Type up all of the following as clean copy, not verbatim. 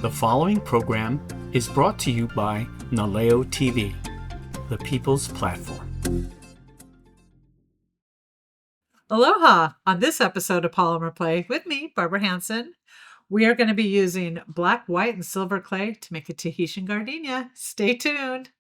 The following program is brought to you by Naleo TV, the people's platform. Aloha! On this episode of Polymer Play with me, Barbara Hanson, we are going to be using black, white, and silver clay to make a Tahitian gardenia. Stay tuned!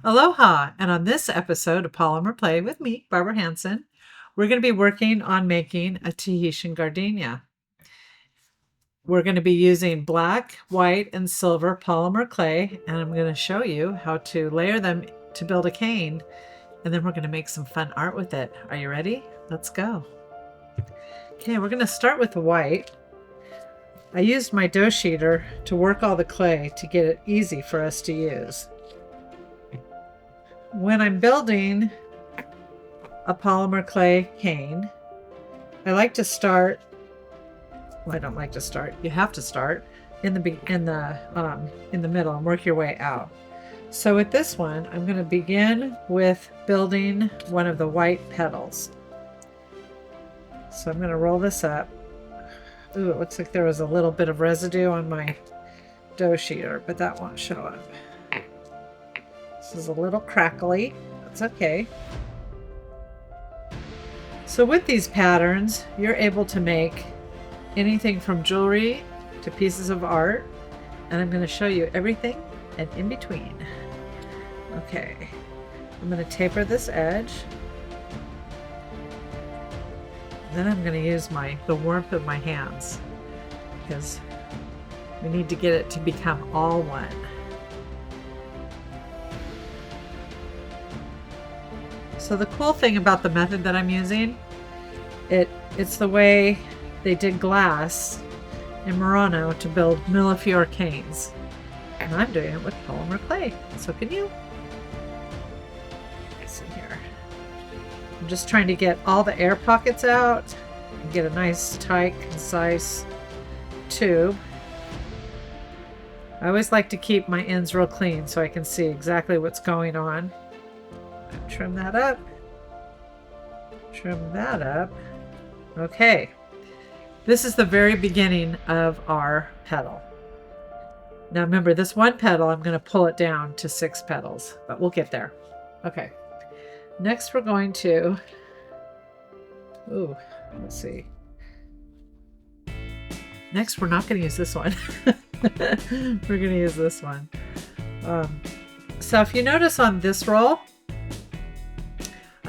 Aloha! And on this episode of Polymer Play with me, Barbara Hanson, we're going to be working on making a Tahitian gardenia. We're going to be using black, white, and silver polymer clay, and I'm going to show you how to layer them to build a cane, and then we're going to make some fun art with it. Are you ready? Let's go. Okay, we're going to start with the white. I used my dough sheeter to work all the clay to get it easy for us to use. When I'm building a polymer clay cane, I like to start, well, I don't like to start, you have to start in the middle and work your way out. So with this one, I'm going to begin with building one of the white petals. So I'm going to roll this up. Ooh, it looks like there was a little bit of residue on my dough sheeter, but that won't show up. This is a little crackly. That's okay. So with these patterns, you're able to make anything from jewelry to pieces of art, and I'm going to show you everything and in between. Okay, I'm going to taper this edge. Then I'm going to use the warmth of my hands, because we need to get it to become all one. So the cool thing about the method that I'm using, it's the way they did glass in Murano to build Millefiore canes. And I'm doing it with polymer clay. So can you? Let's see here. I'm just trying to get all the air pockets out and get a nice, tight, concise tube. I always like to keep my ends real clean so I can see exactly what's going on. Trim that up. Trim that up. Okay. This is the very beginning of our petal. Now remember, this one petal, I'm going to pull it down to 6 petals, but we'll get there. Okay. Next we're going to, let's see. Next we're not going to use this one. We're going to use this one. So if you notice on this roll,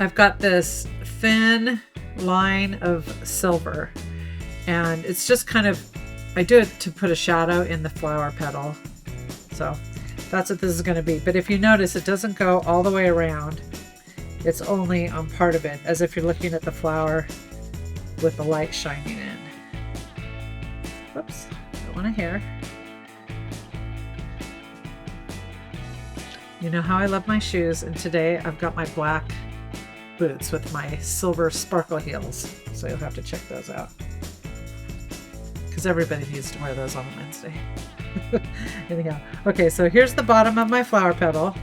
I've got this thin line of silver, and it's just kind of, I do it to put a shadow in the flower petal. So that's what this is going to be. But if you notice, it doesn't go all the way around. It's only on part of it, as if you're looking at the flower with the light shining in. Whoops, don't want a hair. You know how I love my shoes, and today I've got my black boots with my silver sparkle heels, so you'll have to check those out, because everybody needs to wear those on a Wednesday. Anyhow, okay, so here's the bottom of my flower petal.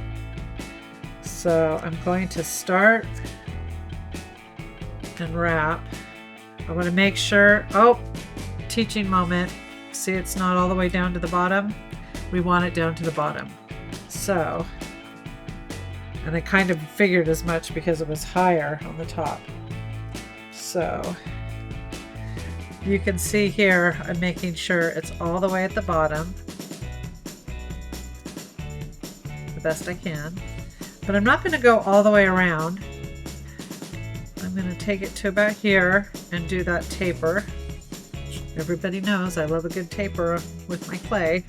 So I'm going to start and wrap. I want to make sure, teaching moment, see, it's not all the way down to the bottom. We want it down to the bottom. So, and I kind of figured as much because it was higher on the top. So you can see here, I'm making sure it's all the way at the bottom, the best I can. But I'm not going to go all the way around. I'm going to take it to about here and do that taper. Everybody knows I love a good taper with my clay.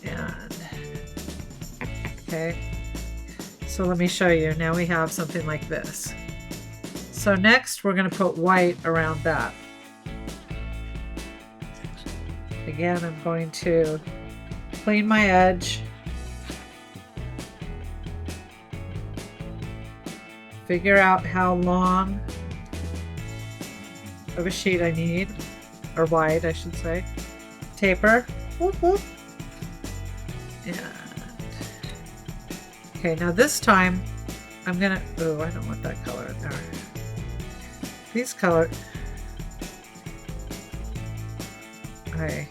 And okay. So let me show you. Now we have something like this. So next we're going to put white around that. Again, I'm going to clean my edge. Figure out how long of a sheet I need, or wide I should say. Taper. Whoop, whoop. And okay, now this time I'm gonna, oh, I don't want that color there. These color,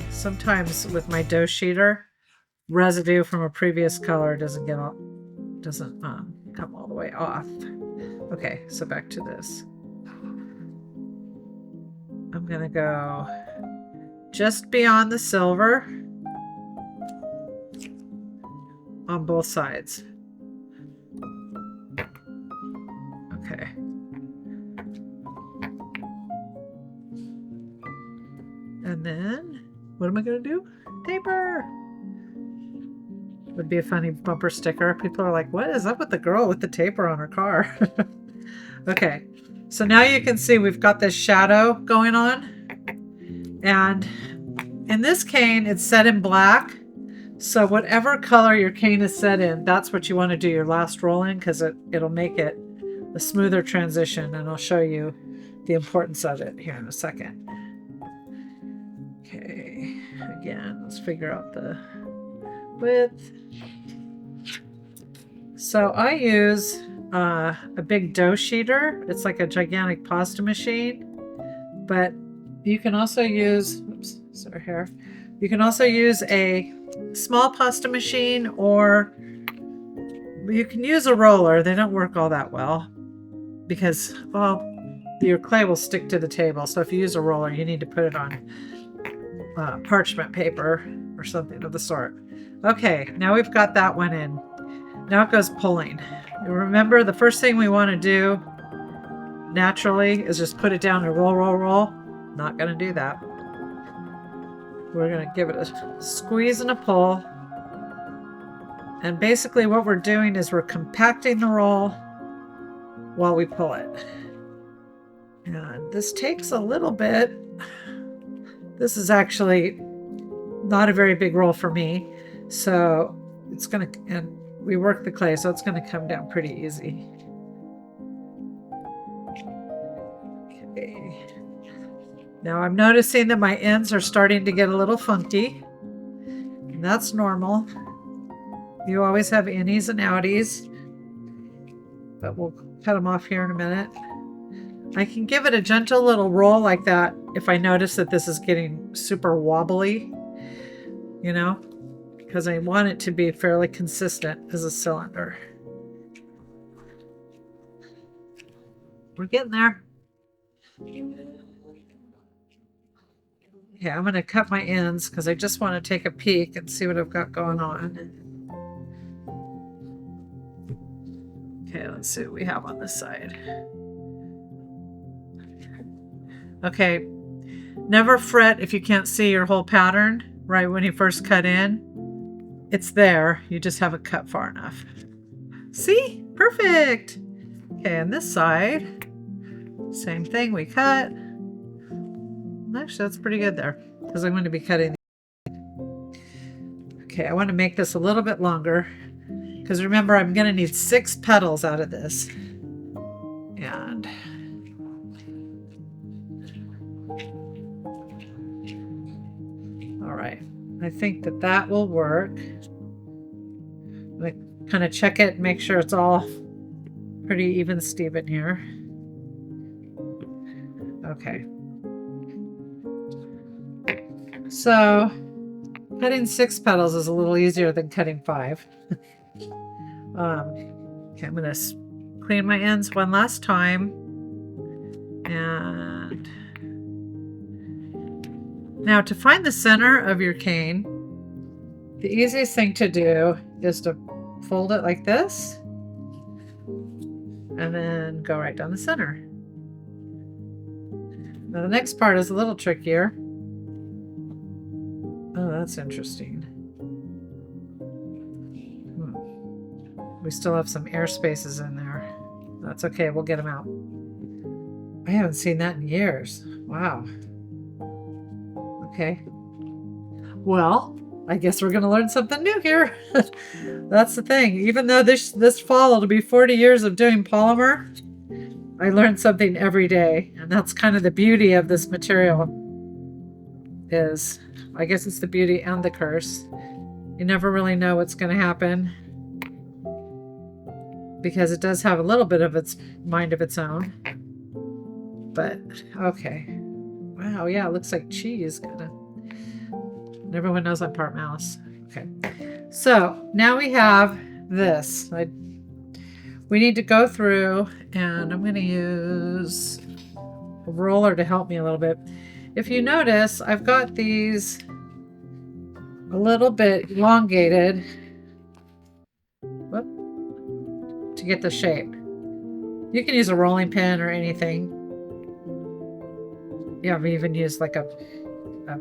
sometimes with my dough sheeter, residue from a previous color doesn't come all the way off. Okay, so back to this. I'm gonna go just beyond the silver on both sides. Okay. And then, what am I gonna do? Taper! Would be a funny bumper sticker. People are like, what is up with the girl with the taper on her car? Okay, so now you can see we've got this shadow going on. And in this cane, it's set in black. So whatever color your cane is set in, that's what you want to do your last roll in, because it'll make it a smoother transition. And I'll show you the importance of it here in a second. Okay, again, let's figure out the width. So I use a big dough sheeter. It's like a gigantic pasta machine, but you can also use, oops, sorry here. You can also use a small pasta machine, or you can use a roller. They don't work all that well because, well, your clay will stick to the table. So if you use a roller, you need to put it on parchment paper or something of the sort. Okay, now we've got that one in. Now it goes pulling. And remember, the first thing we want to do naturally is just put it down and roll, roll, roll. Not going to do that. We're going to give it a squeeze and a pull. And basically what we're doing is we're compacting the roll while we pull it. And this takes a little bit. This is actually not a very big roll for me. So it's going to, and we work the clay, so it's going to come down pretty easy. Okay. Now I'm noticing that my ends are starting to get a little funky. And that's normal. You always have innies and outies, but we'll cut them off here in a minute. I can give it a gentle little roll like that if I notice that this is getting super wobbly, you know, because I want it to be fairly consistent as a cylinder. We're getting there. Yeah, I'm going to cut my ends because I just want to take a peek and see what I've got going on. Okay, let's see what we have on this side. Okay, never fret if you can't see your whole pattern right when you first cut in. It's there, you just haven't cut far enough. See? Perfect! Okay, on this side, same thing, we cut. Actually, that's pretty good there, because I'm going to be cutting. Okay, I want to make this a little bit longer, because remember, I'm going to need 6 petals out of this. And all right, I think that that will work. I'm going to kind of check it and make sure it's all pretty even Steven here. Okay. So cutting 6 petals is a little easier than cutting 5. Okay, I'm going to clean my ends one last time. And now to find the center of your cane, the easiest thing to do is to fold it like this and then go right down the center. Now the next part is a little trickier. Oh, that's interesting. We still have some air spaces in there. That's okay, we'll get them out. I haven't seen that in years. Wow. Okay. Well, I guess we're going to learn something new here. That's the thing. Even though this fall it'll be 40 years of doing polymer, I learn something every day. And that's kind of the beauty of this material. I guess it's the beauty and the curse, You never really know what's going to happen because it does have a little bit of its mind of its own. But okay. Wow, yeah, it looks like cheese kind of. And everyone knows I'm part mouse. Okay. So now we have this. We need to go through, and I'm going to use a roller to help me a little bit. If you notice, I've got these a little bit elongated to get the shape. You can use a rolling pin or anything. Yeah, I've even used like a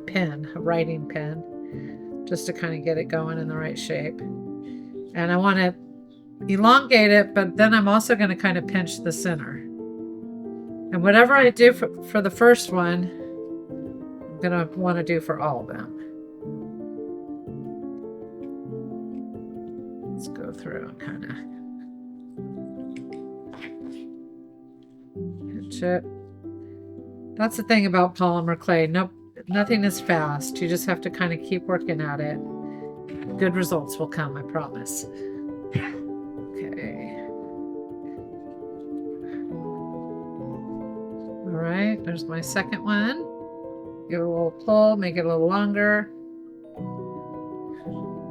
pen, a writing pen, just to kind of get it going in the right shape. And I want to elongate it, but then I'm also going to kind of pinch the center. And whatever I do for the first one, I'm going to want to do for all of them. Let's go through and kind of pinch it. That's the thing about polymer clay. Nope, nothing is fast. You just have to kind of keep working at it. Good results will come, I promise. Okay. All right, there's my second one. Give it a little pull, make it a little longer.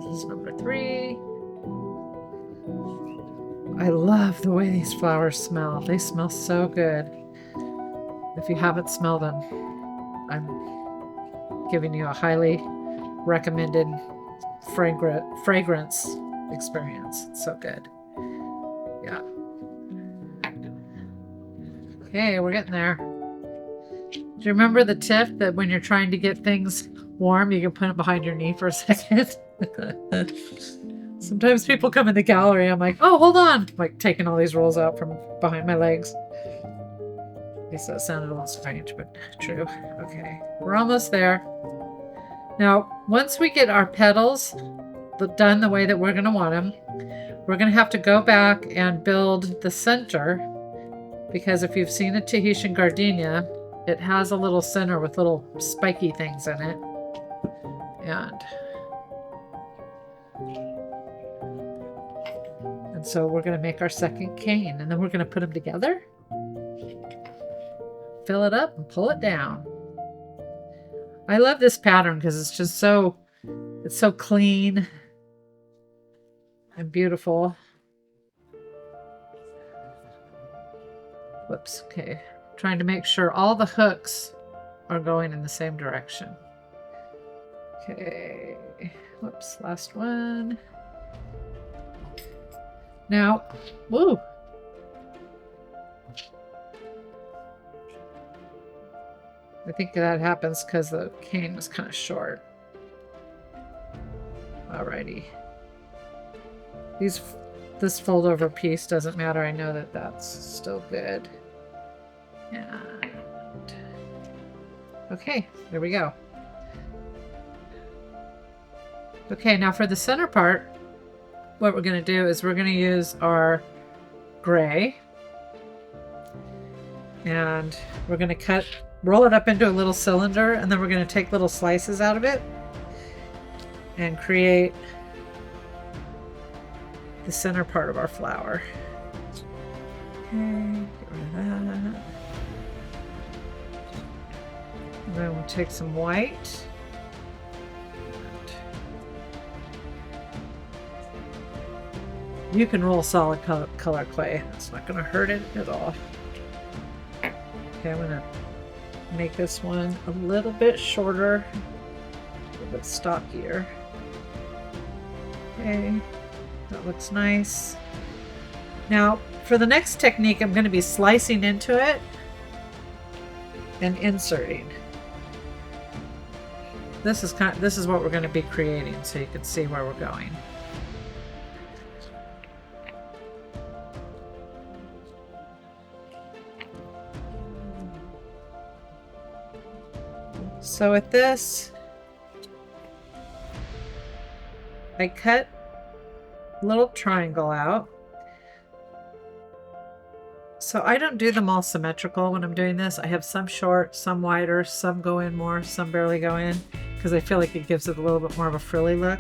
This is number 3. I love the way these flowers smell. They smell so good. If you haven't smelled them, I'm giving you a highly recommended fragrance experience. It's so good. Yeah. Okay, we're getting there. Do you remember the tip that when you're trying to get things warm, you can put them behind your knee for a second? Sometimes people come in the gallery, I'm like, oh, hold on. I'm like taking all these rolls out from behind my legs. At least that sounded a little strange, but true. Okay, we're almost there. Now, once we get our petals done the way that we're going to want them, we're going to have to go back and build the center, because if you've seen a Tahitian gardenia, it has a little center with little spiky things in it. And so we're going to make our second cane, and then we're going to put them together. Fill it up and pull it down. I love this pattern because it's just so clean and beautiful. Whoops, okay. Trying to make sure all the hooks are going in the same direction. Okay, whoops, last one. Now, woo! I think that happens because the cane was kind of short. Alrighty. This fold over piece doesn't matter. I know that that's still good. And okay, there we go. Okay, now for the center part, what we're going to do is we're going to use our gray, and we're going to roll it up into a little cylinder, and then we're going to take little slices out of it and create the center part of our flower. Okay, get rid of that. And then we'll take some white. You can roll solid color clay. It's not going to hurt it at all. Okay, I'm going to make this one a little bit shorter, a little bit stockier. Okay, that looks nice. Now, for the next technique, I'm going to be slicing into it and inserting. This is what we're going to be creating, so you can see where we're going. So with this, I cut a little triangle out. So I don't do them all symmetrical when I'm doing this. I have some short, some wider, some go in more, some barely go in, because I feel like it gives it a little bit more of a frilly look.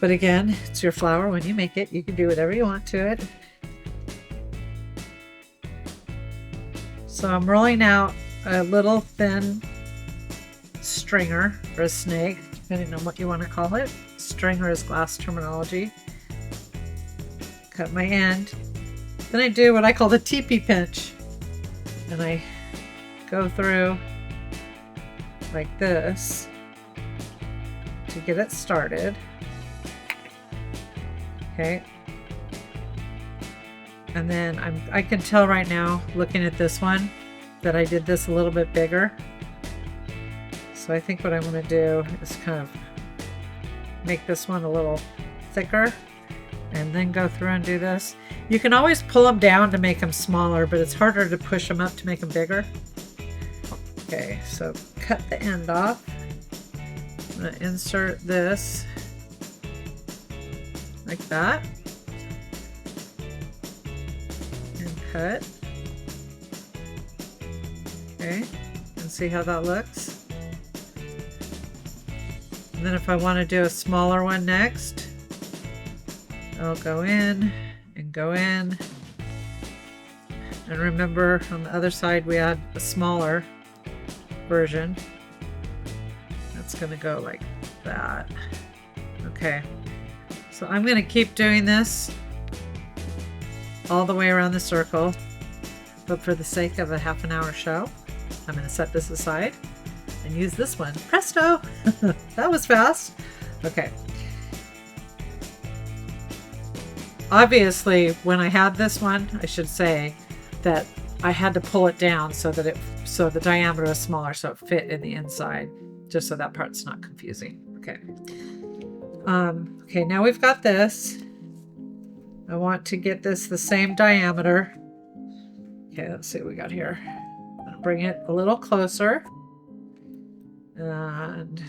But again, it's your flower when you make it. You can do whatever you want to it. So I'm rolling out a little thin stringer or a snake, depending on what you want to call it. Stringer is glass terminology. Cut my end. Then I do what I call the teepee pinch. And I go through like this to get it started. Okay. And then I can tell right now, looking at this one, that I did this a little bit bigger. So I think what I want to do is kind of make this one a little thicker and then go through and do this. You can always pull them down to make them smaller, but it's harder to push them up to make them bigger. Okay, so cut the end off. I'm going to insert this like that. And cut. Okay, and see how that looks. And then if I want to do a smaller one next, I'll go in and go in. And remember, on the other side we had a smaller version. That's going to go like that. Okay, so I'm going to keep doing this all the way around the circle, but for the sake of a half-an-hour show, I'm going to set this aside and use this one. Presto! That was fast. Okay. Obviously, when I had this one, I should say that I had to pull it down so that so the diameter was smaller, so it fit in the inside, just so that part's not confusing. Okay. Okay, now we've got this. I want to get this the same diameter. Okay, let's see what we got here. I'll bring it a little closer. And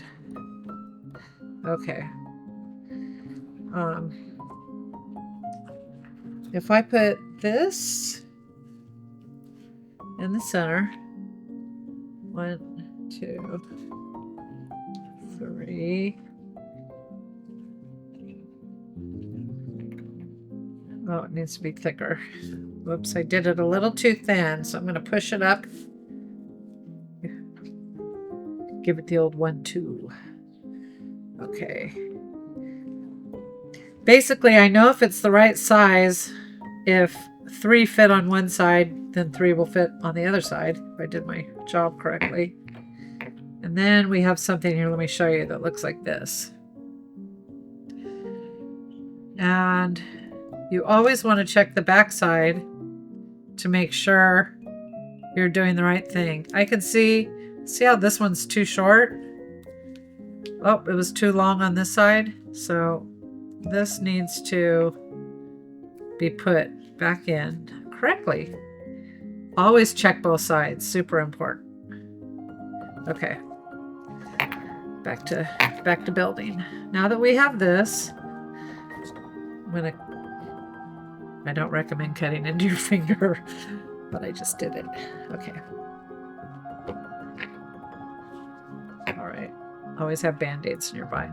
okay. If I put this in the center, 1, 2, 3. Oh, it needs to be thicker. Whoops, I did it a little too thin, so I'm going to push it up. Give it the old 1, 2. Okay. Basically, I know if it's the right size. If 3 fit on one side, then 3 will fit on the other side, if I did my job correctly. And then we have something here, let me show you, that looks like this. And you always want to check the back side to make sure you're doing the right thing. I can see how this one's too short? Oh, it was too long on this side. So this needs to be put back in correctly. Always check both sides, super important. Okay, back to building. Now that we have this, I don't recommend cutting into your finger, but I just did it. Okay. All right, always have band-aids nearby.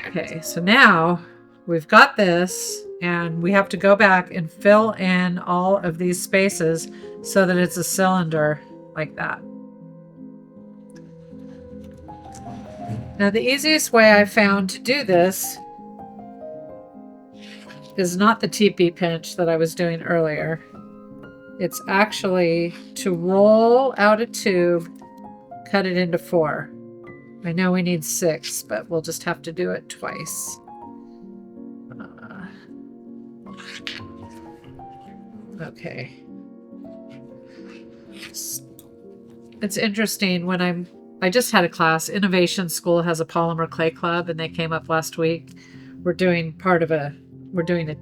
Okay, so now we've got this, and we have to go back and fill in all of these spaces so that it's a cylinder like that. Now, the easiest way I found to do this is not the teepee pinch that I was doing earlier. It's actually to roll out a tube, cut it into 4. I know we need 6, but we'll just have to do it twice. Okay. It's interesting when I just had a class. Innovation School has a polymer clay club, and they came up last week. We're doing a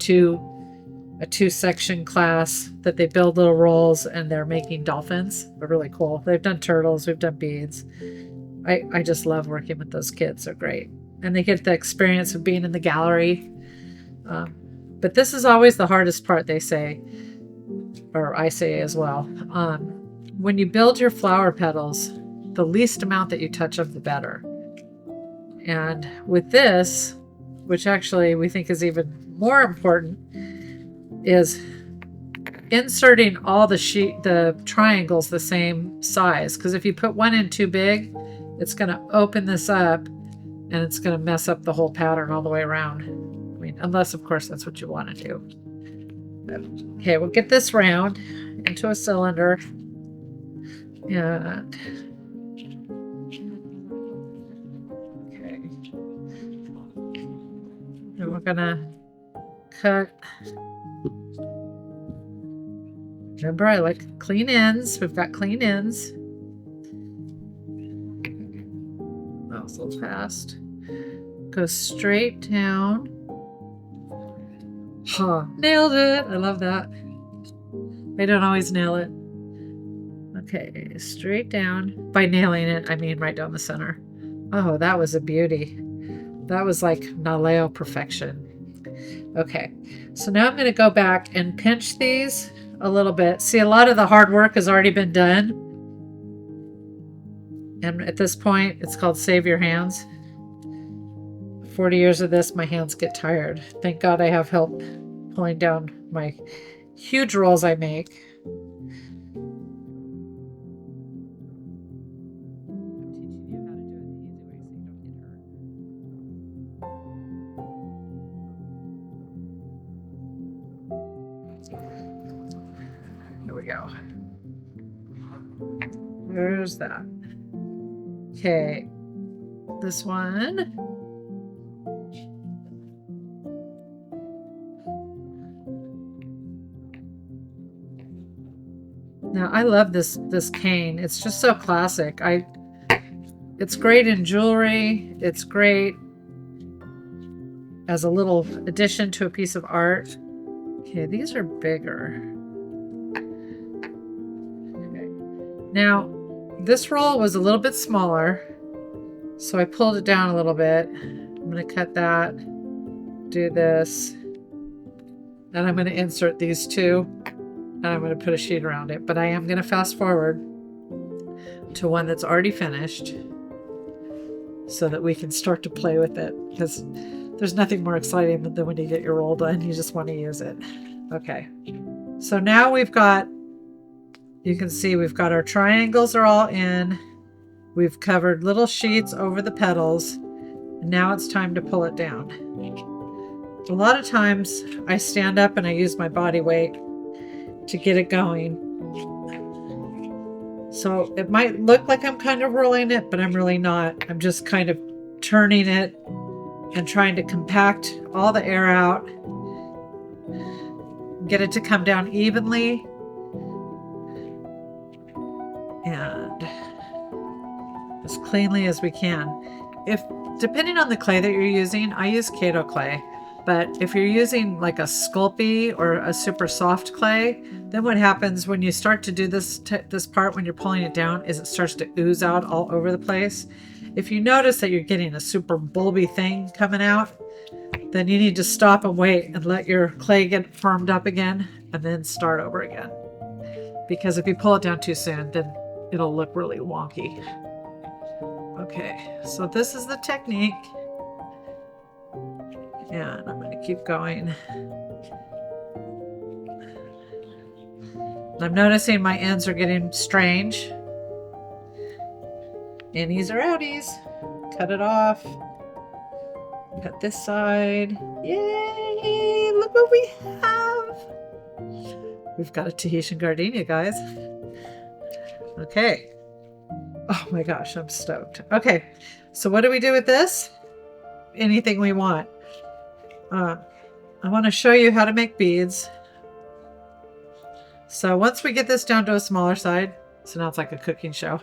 two-section class that they build little rolls, and they're making dolphins. They're really cool. They've done turtles. We've done beads. I just love working with those kids. They're great. And they get the experience of being in the gallery. But this is always the hardest part, they say, or I say as well. When you build your flower petals, the least amount that you touch of, the better. And with this, which actually we think is even more important, is inserting all the triangles the same size. Because if you put one in too big, it's going to open this up and it's going to mess up the whole pattern all the way around. I mean, unless of course that's what you want to do. Okay, we'll get this round into a cylinder. And okay. And we're gonna cut. Remember, I like clean ends. We've got clean ends. That was a little fast. Go straight down. Huh. Nailed it. I love that. I don't always nail it. Okay, straight down. By nailing it, I mean right down the center. Oh, that was a beauty. That was like Naleo perfection. Okay, so now I'm going to go back and pinch these a little bit. See, a lot of the hard work has already been done. And at this point, it's called save your hands. 40 years of this, my hands get tired. Thank God I have help pulling down my huge rolls I make. Here we go. There's that. Okay, this one. Now I love this cane. It's just so classic. It's great in jewelry. It's great as a little addition to a piece of art. Okay, these are bigger. Okay. Now this roll was a little bit smaller, so I pulled it down a little bit. I'm going to cut that, do this, and I'm going to insert these two. And I'm going to put a sheet around it, but I am going to fast forward to one that's already finished so that we can start to play with it, because there's nothing more exciting than when you get your roll done. You just want to use it. Okay, so now we've got, you can see we've got our triangles are all in. We've covered little sheets over the petals, and now it's time to pull it down. A lot of times I stand up and I use my body weight to get it going. So it might look like I'm kind of rolling it, but I'm really not. I'm just kind of turning it and trying to compact all the air out, get it to come down evenly, and as cleanly as we can. Depending on the clay that you're using, I use Kato clay. But if you're using like a Sculpey or a super soft clay, then what happens when you start to do this part, when you're pulling it down, is it starts to ooze out all over the place. If you notice that you're getting a super bulby thing coming out, then you need to stop and wait and let your clay get firmed up again and then start over again. Because if you pull it down too soon, then it'll look really wonky. Okay, so this is the technique. And I'm going to keep going. I'm noticing my ends are getting strange. Innies or outies. Cut it off. Cut this side. Yay! Look what we have. We've got a Tahitian gardenia, guys. Okay. Oh my gosh, I'm stoked. Okay, so what do we do with this? Anything we want. I want to show you how to make beads. So once we get this down to a smaller side, so now it's like a cooking show.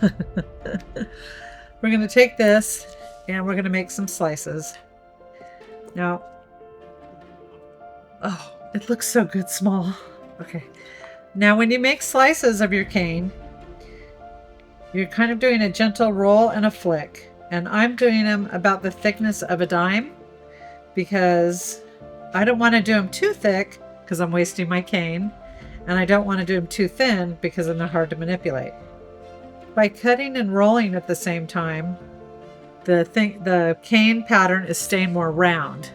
We're going to take this and we're going to make some slices. Now, oh, it looks so good small. Okay. Now when you make slices of your cane, you're kind of doing a gentle roll and a flick. And I'm doing them about the thickness of a dime, because I don't want to do them too thick because I'm wasting my cane, and I don't want to do them too thin because then they're hard to manipulate. By cutting and rolling at the same time, the cane pattern is staying more round.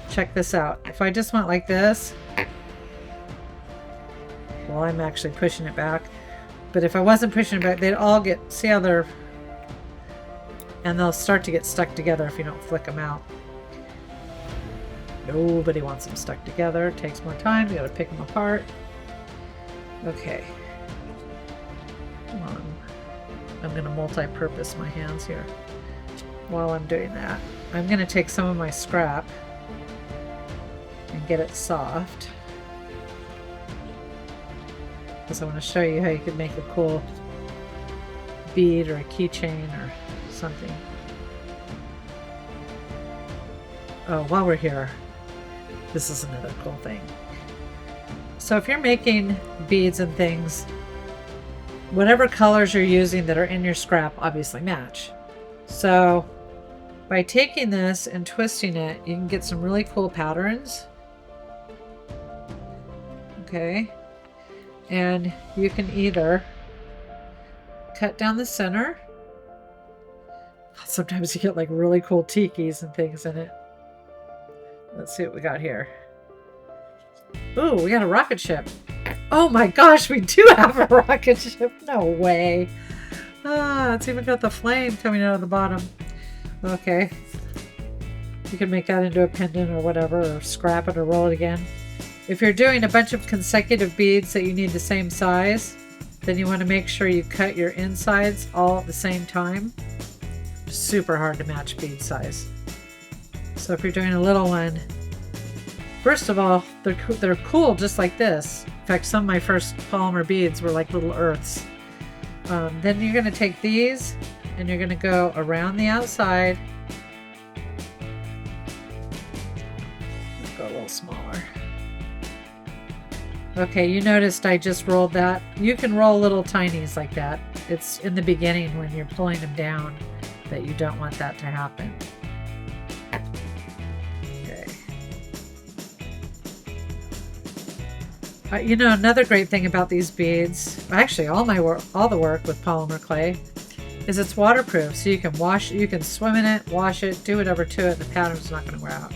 Check this out. If I just went like this, well, I'm actually pushing it back. But if I wasn't pushing it back, they'd all get, see how they're, and they'll start to get stuck together if you don't flick them out. Nobody wants them stuck together. It takes more time. You gotta pick them apart. Okay. Come on. I'm gonna multi-purpose my hands here. While I'm doing that, I'm gonna take some of my scrap and get it soft. Because I want to show you how you could make a cool bead or a keychain or something. Oh, while we're here, this is another cool thing. So if you're making beads and things, whatever colors you're using that are in your scrap obviously match. So by taking this and twisting it, you can get some really cool patterns. Okay. And you can either cut down the center. Sometimes you get like really cool tikis and things in it. Let's see what we got here. Ooh, we got a rocket ship. Oh my gosh, we do have a rocket ship. No way. Ah, it's even got the flame coming out of the bottom. Okay. You can make that into a pendant or whatever, or scrap it or roll it again. If you're doing a bunch of consecutive beads that you need the same size, then you want to make sure you cut your insides all at the same time. Super hard to match bead size. So if you're doing a little one, first of all, they're cool just like this. In fact, some of my first polymer beads were like little earths. Then you're going to take these and you're going to go around the outside. Go a little smaller. Okay, you noticed I just rolled that. You can roll little tinies like that. It's in the beginning when you're pulling them down that you don't want that to happen. Okay. You know, another great thing about these beads, actually all the work with polymer clay, is it's waterproof. So you can wash, you can swim in it, wash it, do whatever to it. The pattern's not going to wear out.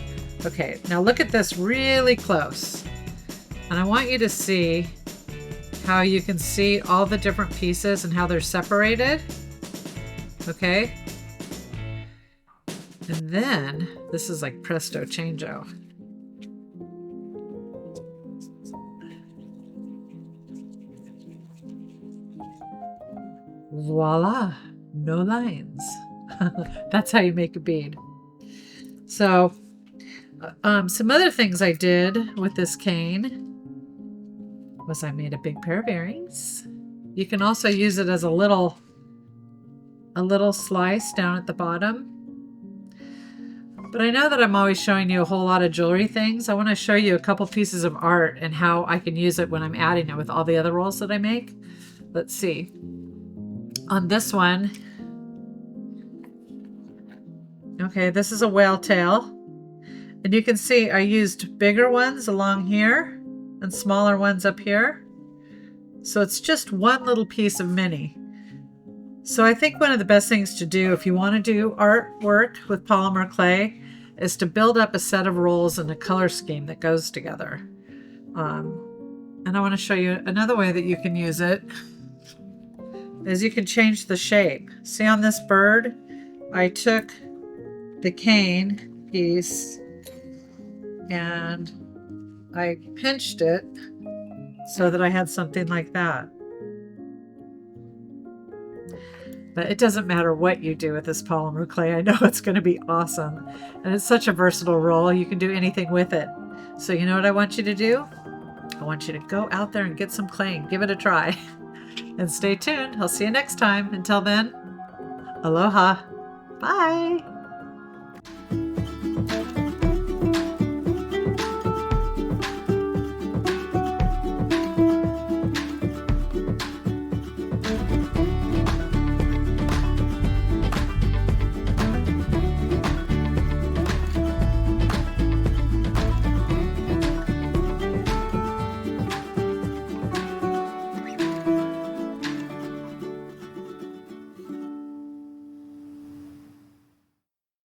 Okay, now look at this really close. And I want you to see how you can see all the different pieces and how they're separated. Okay. And then, this is like presto changeo. Voila, no lines. That's how you make a bead. So, some other things I did with this cane was I made a big pair of earrings. You can also use it as a little slice down at the bottom. But I know that I'm always showing you a whole lot of jewelry things. I want to show you a couple pieces of art and how I can use it when I'm adding it with all the other rolls that I make. Let's see. On this one, okay, this is a whale tail. And you can see I used bigger ones along here and smaller ones up here. So it's just one little piece of mini. So I think one of the best things to do if you want to do artwork with polymer clay is to build up a set of rolls and a color scheme that goes together. And I want to show you another way that you can use it is you can change the shape. See on this bird, I took the cane piece and I pinched it so that I had something like that. But it doesn't matter what you do with this polymer clay. I know it's going to be awesome. And it's such a versatile roll. You can do anything with it. So you know what I want you to do? I want you to go out there and get some clay and give it a try. And stay tuned. I'll see you next time. Until then, aloha. Bye.